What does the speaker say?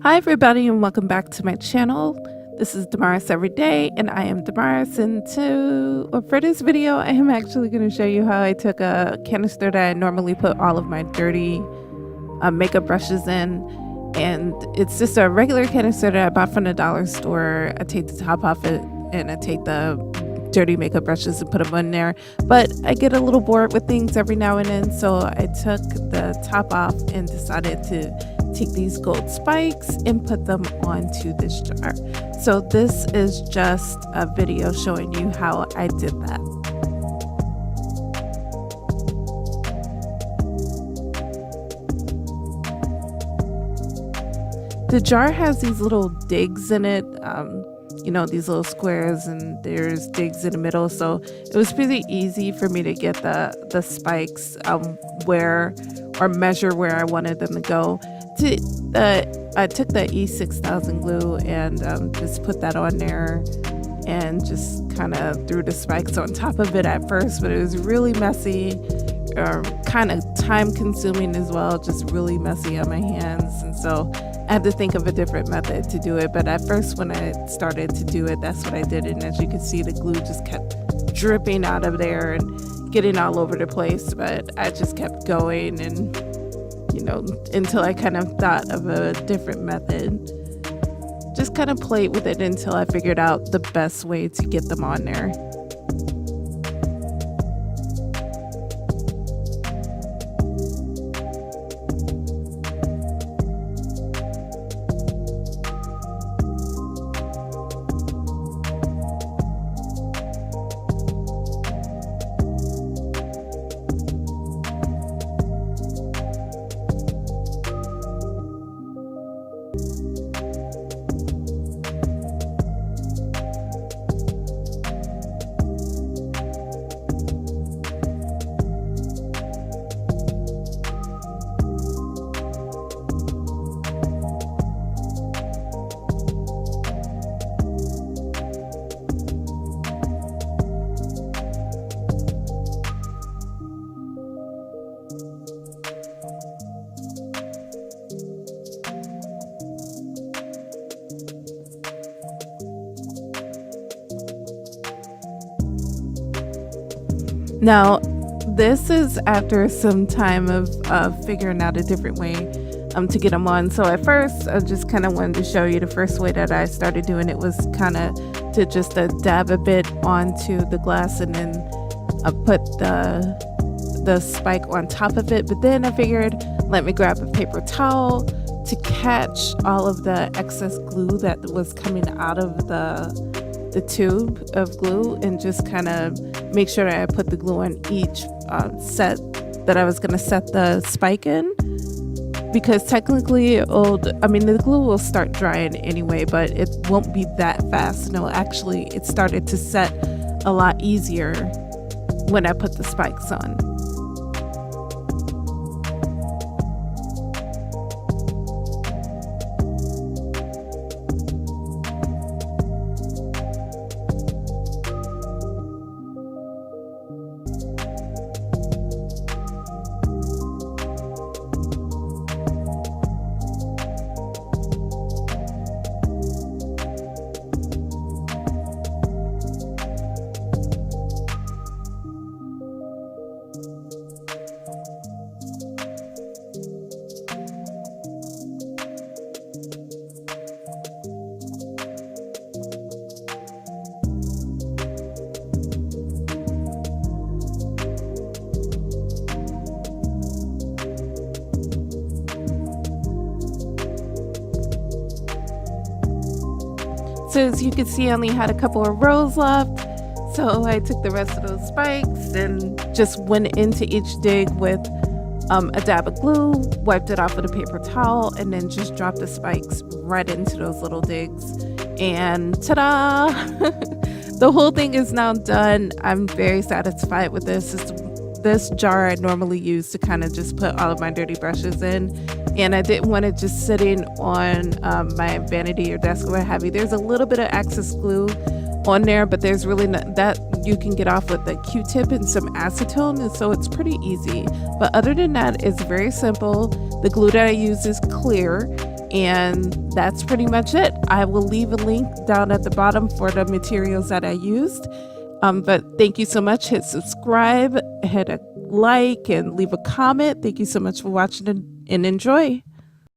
Hi everybody and welcome back to my channel. This is Damaris Everyday and I am Damaris, and for this video I am actually going to show you how I took a canister that I normally put all of my dirty makeup brushes in, and it's just a regular canister that I bought from the dollar store. I take the top off it and I take the dirty makeup brushes and put them in there, but I get a little bored with things every now and then, so I took the top off and decided to take these gold spikes and put them onto this jar. So this is just a video showing you how I did that. The jar has these little digs in it, you know, these little squares, and there's digs in the middle, so it was pretty easy for me to get the spikes measure where I wanted them to go. I took the E6000 glue and just put that on there and just kind of threw the spikes on top of it at first, but it was really messy, kind of time consuming as well, just really messy on my hands, and so I had to think of a different method to do it. But at first when I started to do it, that's what I did, and as you can see, the glue just kept dripping out of there and getting all over the place, but I just kept going, and you know, until I kind of thought of a different method. Just kind of played with it until I figured out the best way to get them on there. Now, this is after some time of figuring out a different way to get them on. So at first, I just kind of wanted to show you the first way that I started doing it was kind of to just dab a bit onto the glass and then put the spike on top of it. But then I figured, let me grab a paper towel to catch all of the excess glue that was coming out of the tube of glue, and just kind of make sure that I put the glue on each set that I was going to set the spike in, because technically the glue will start drying anyway, but it won't be that fast. No, actually it started to set a lot easier when I put the spikes on. So as you can see, I only had a couple of rows left, so I took the rest of those spikes and just went into each dig with a dab of glue, wiped it off with a paper towel, and then just dropped the spikes right into those little digs, and ta-da! The whole thing is now done. I'm very satisfied with this. This jar I normally use to kind of just put all of my dirty brushes in, and I didn't want it just sitting on my vanity or desk or what have you. There's a little bit of excess glue on there, but there's really not that you can get off with a Q-tip and some acetone, and so it's pretty easy. But other than that, it's very simple. The glue that I use is clear, And that's pretty much it. I will leave a link down at the bottom for the materials that I used. But thank you so much. Hit subscribe, hit a like, and leave a comment. Thank you so much for watching and enjoy.